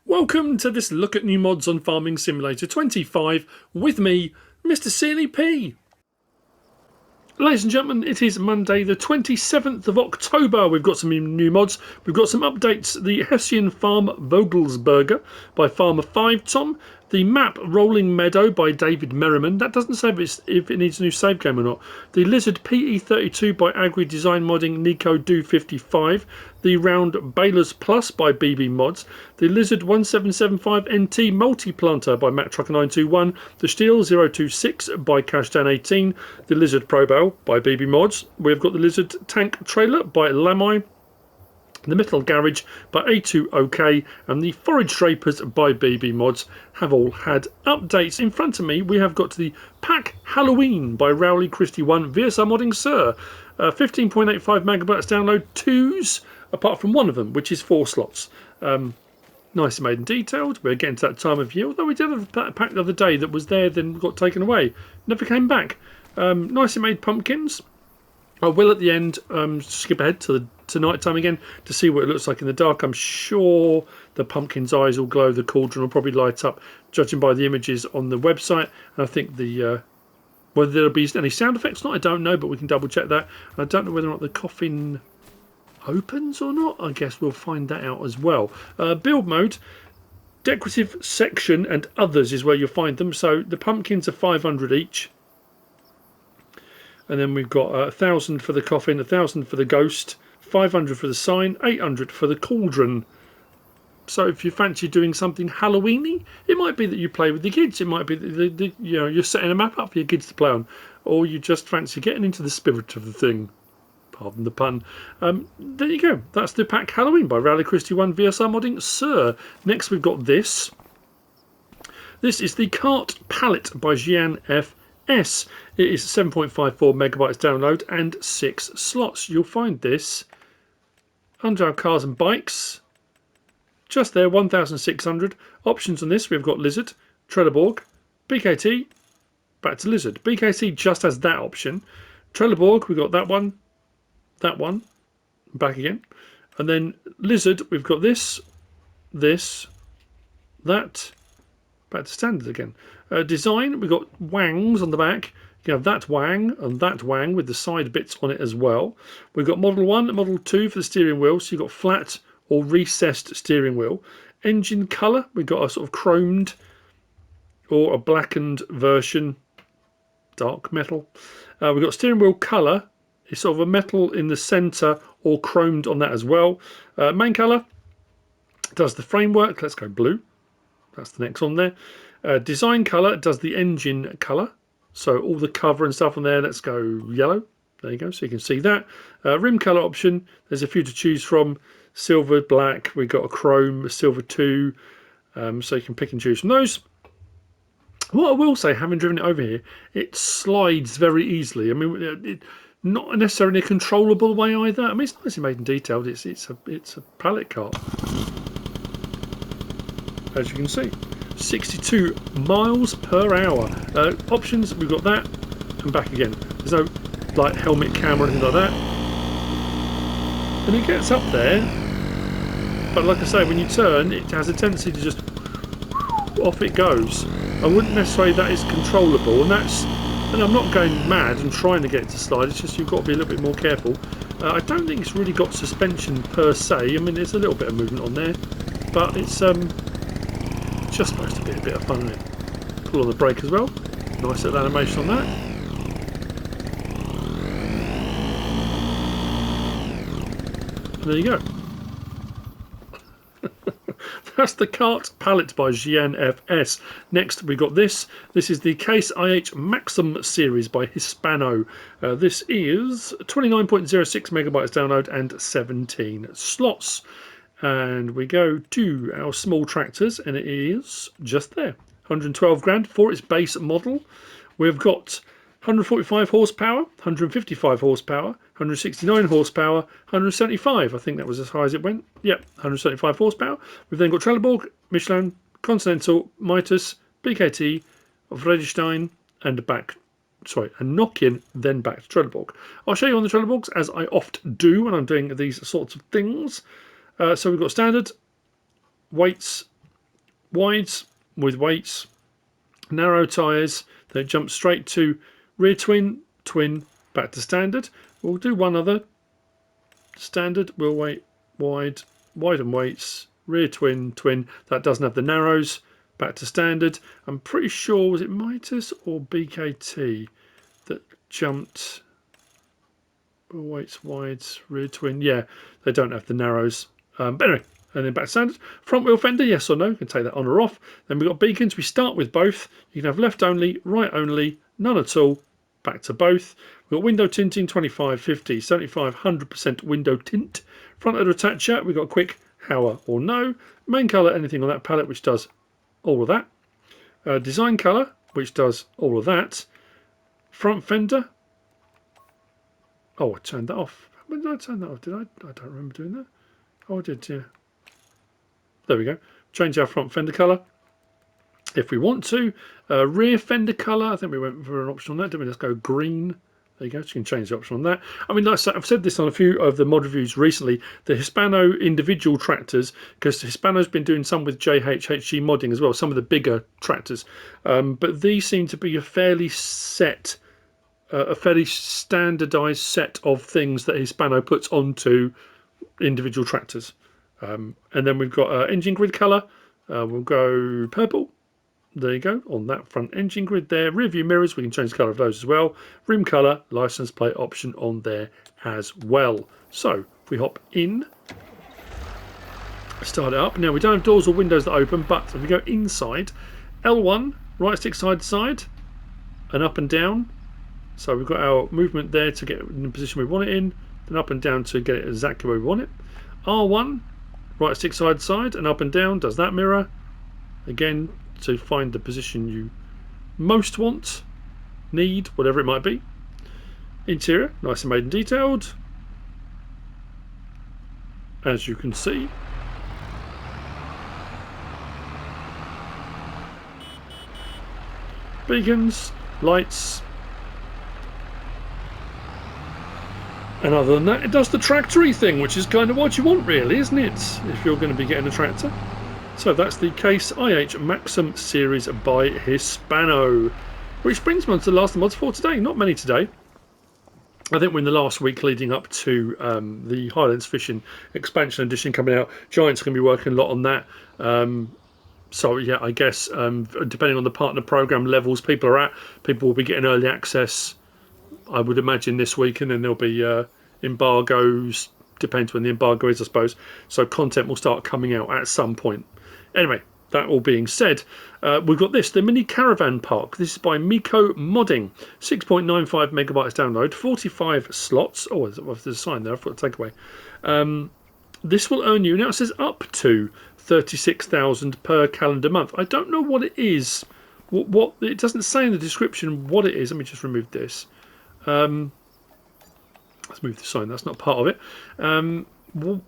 Welcome to this look at new mods on Farming Simulator 25 with me, MrSealyp. Ladies and gentlemen, it is Monday the 27th of October. We've got some new mods. We've got some updates. The Hessian Farm Vogelsberger by Farmer 5 Tom. The map Rolling Meadow by David Merriman. That doesn't say if it needs a new save game or not. The Lizard PE32 by Agri Design Modding Nico Do 55. The Round Balers Plus by BB Mods. The Lizard 1775 NT Multi-Planter by MacTrucker921. The Steel 026 by Cashdan18. The Lizard Pro Bale by BB Mods. We've got the Lizard Tank Trailer by Lamai. The Metal Garage by A2OK and the Forage Drapers by BB Mods have all had updates. In front of me we have got the Pack Halloween by Rowley Christie 1 VSR Modding Sur. 15.85 megabytes download, 2s apart from one of them, which is 4 slots. Nicely made and detailed. We're getting to that time of year, although we did have a pack the other day that was there then got taken away. Never came back. Nicely made pumpkins. I will at the end skip ahead to night time again to see what it looks like in the dark. I'm sure the pumpkin's eyes will glow, the cauldron will probably light up, judging by the images on the website. And I think the whether there'll be any sound effects or not, I don't know, but we can double check that. And I don't know whether or not the coffin opens or not. I guess we'll find that out as well. Build mode, decorative section and others is where you'll find them. So the pumpkins are 500 each. And then we've got 1,000 for the coffin, 1,000 for the ghost, 500 for the sign, 800 for the cauldron. So if you fancy doing something Halloweeny, it might be that you play with the kids. It might be that you're setting a map up for your kids to play on, or you just fancy getting into the spirit of the thing. Pardon the pun. There you go. That's the Pack Halloween by Rowley Christie 1 VSR Modding Sur. Next we've got this. This is the Kart Pallet by Gian FS. It is 7.54 megabytes download and 6 slots. You'll find this under our cars and bikes. Just there, 1,600. Options on this, we've got Lizard, Trelleborg, BKT, back to Lizard. BKT just has that option. Trelleborg, we've got that one, back again. And then Lizard, we've got this, that, back to standard again. Design, we've got wangs on the back. You have that wang and that wang with the side bits on it as well. We've got Model 1 and Model 2 for the steering wheel. So you've got flat or recessed steering wheel. Engine colour, we've got a sort of chromed or a blackened version, dark metal. We've got steering wheel colour. It's sort of a metal in the centre or chromed on that as well. Main colour does the framework. Let's go blue. That's the next on there. Design colour does the engine colour. So all the cover and stuff on there, let's go yellow. There you go, so you can see that. Rim colour option, there's a few to choose from. Silver, black, we've got a chrome, a silver 2. So you can pick and choose from those. What I will say, having driven it over here, it slides very easily. I mean, not necessarily in a controllable way either. I mean, it's nicely made and detailed. It's a pallet cart, as you can see. 62 miles per hour. Options, we've got that and back again. There's no like helmet cam or anything like that. And it gets up there, but like I say, when you turn, it has a tendency to just off it goes. I wouldn't necessarily that is controllable, and I'm not going mad and trying to get it to slide. It's just you've got to be a little bit more careful. I don't think it's really got suspension per se. I mean, there's a little bit of movement on there, but it's just supposed to be a bit of fun, isn't it? Pull on the brake as well. Nice little animation on that. And there you go. That's the Kart Pallet by Gian FS. Next we got this. This is the Case IH Maxxum series by Hispano. This is 29.06 megabytes download and 17 slots. And we go to our small tractors, and it is just there. 112 grand for its base model. We've got 145 horsepower, 155 horsepower, 169 horsepower, 175. I think that was as high as it went. Yep, 175 horsepower. We've then got Trelleborg, Michelin, Continental, Mitas, BKT, Vredestein, and Nokian, then back to Trelleborg. I'll show you on the Trelleborgs, as I oft do when I'm doing these sorts of things. So we've got standard, weights, wides with weights, narrow tyres, then it jumps straight to rear twin, twin, back to standard. We'll do one other. Standard, wheel weight, wide, wide and weights, rear twin, twin. That doesn't have the narrows. Back to standard. I'm pretty sure, was it Mitas or BKT that jumped? Wheel weights, wides, rear twin. Yeah, they don't have the narrows. But anyway, and then back to standard. Front wheel fender, yes or no. You can take that on or off. Then we've got beacons. We start with both. You can have left only, right only, none at all. Back to both. We've got window tinting, 25, 50, 75, 100% window tint. Front header attacher, we've got quick, hour or no. Main colour, anything on that palette, which does all of that. Design colour, which does all of that. Front fender. Oh, I turned that off. When did I turn that off? Did I? I don't remember doing that. Oh, I did, yeah. There we go. Change our front fender colour if we want to. Rear fender colour, I think we went for an option on that, didn't we? Let's go green. There you go, so you can change the option on that. I mean, like I said, I've said this on a few of the mod reviews recently, the Hispano individual tractors, because Hispano's been doing some with HG modding as well, some of the bigger tractors. But these seem to be a fairly standardised set of things that Hispano puts onto individual tractors. And then we've got engine grid colour. We'll go purple. There you go, on that front engine grid there. Rear view mirrors, we can change the colour of those as well. Rim colour, license plate option on there as well. So, if we hop in, start it up. Now, we don't have doors or windows that open, but if we go inside, L1, right stick side to side, and up and down. So we've got our movement there to get in the position we want it in, then up and down to get it exactly where we want it. R1, right stick side to side, and up and down, does that mirror. Again, to find the position you most want, need, whatever it might be. Interior, nice and made and detailed, as you can see. Beacons, lights, and other than that, it does the tractory thing, which is kind of what you want, really, isn't it? If you're going to be getting a tractor. So that's the Case IH Maxxum series by Hispano. Which brings me on to the last mods for today. Not many today. I think we're in the last week leading up to the Highlands Fishing Expansion Edition coming out. Giant's going to be working a lot on that. So yeah, I guess depending on the partner program levels people are at, people will be getting early access, I would imagine, this week, and then there'll be embargoes. Depends when the embargo is, I suppose. So content will start coming out at some point. Anyway, that all being said, we've got this, the mini caravan park. This is by MikoModding. 6.95 megabytes download, 45 slots. Oh, there's a sign there, I've got to take away. This will earn you, now it says up to 36,000 per calendar month. I don't know what it is. What it doesn't say in the description what it is. Let me just remove this. Let's move the sign, that's not part of it.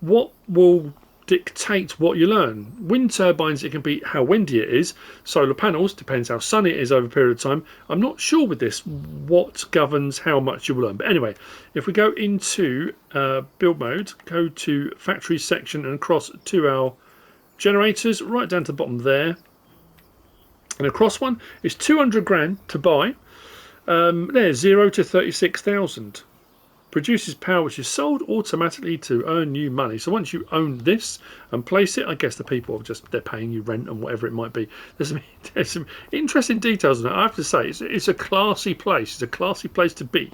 What will dictate what you learn? Wind turbines, it can be how windy it is. Solar panels, depends how sunny it is over a period of time. I'm not sure with this what governs how much you will learn. But anyway, if we go into build mode, go to factory section and across to our generators, right down to the bottom there. And across one is 200 grand to buy. There's 0 to 36,000. Produces power which is sold automatically to earn you money. So once you own this and place it, I guess the people are just, they're paying you rent and whatever it might be. There's some interesting details on it. I have to say, it's a classy place. It's a classy place to be.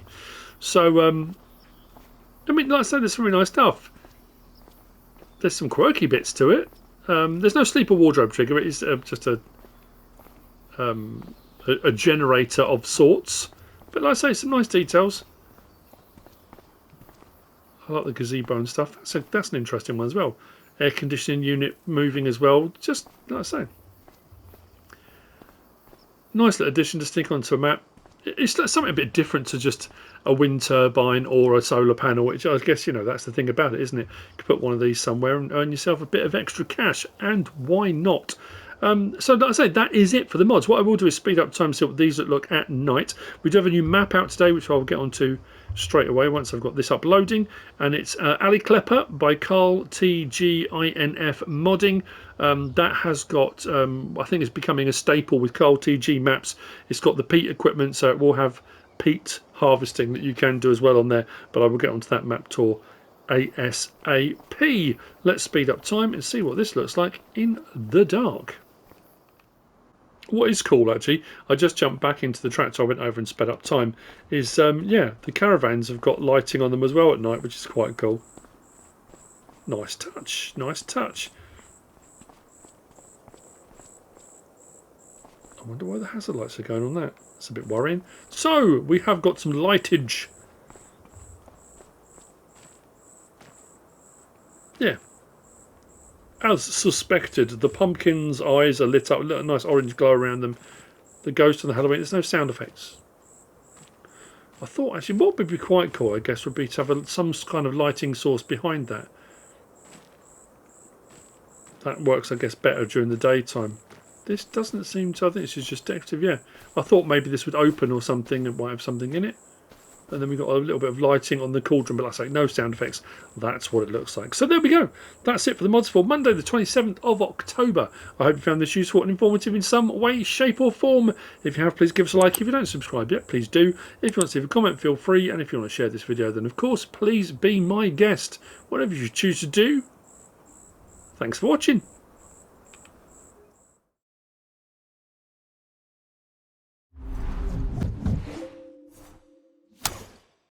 So, I mean, like I said, there's some really nice stuff. There's some quirky bits to it. There's no sleeper wardrobe trigger. It is just a generator of sorts. But like I say, some nice details. I like the gazebo and stuff. That's an interesting one as well. Air conditioning unit moving as well. Just like I say, nice little addition to stick onto a map. It's something a bit different to just a wind turbine or a solar panel, which I guess, you know, that's the thing about it, isn't it? You can put one of these somewhere and earn yourself a bit of extra cash, and why not? So like I say, that is it for the mods. What I will do is speed up time, see what these look at night. We do have a new map out today, which I'll get onto straight away once I've got this uploading, and it's Alley Klepper by Carl TGINF Modding. That has got, I think it's becoming a staple with Carl TG maps. It's got the peat equipment, so it will have peat harvesting that you can do as well on there, but I will get onto that map tour ASAP. Let's speed up time and see what this looks like in the dark. What is cool, actually, I just jumped back into the tractor, I went over and sped up time, is, yeah, the Caravans have got lighting on them as well at night, which is quite cool. Nice touch, nice touch. I wonder why the hazard lights are going on that. It's a bit worrying. So, we have got some lightage. Yeah. As suspected, the pumpkin's eyes are lit up, a nice orange glow around them. The ghost and the Halloween, there's no sound effects. I thought actually what would be quite cool, I guess, would be to have some kind of lighting source behind that. That works, I guess, better during the daytime. This doesn't seem to, I think this is just decorative, yeah. I thought maybe this would open or something and might have something in it. And then we've got a little bit of lighting on the cauldron, but like I say, no sound effects. That's what it looks like. So there we go. That's it for the mods for Monday the 27th of October. I hope you found this useful and informative in some way, shape or form. If you have, please give us a like. If you don't subscribe yet, please do. If you want to leave a comment, feel free. And if you want to share this video, then of course, please be my guest. Whatever you choose to do. Thanks for watching.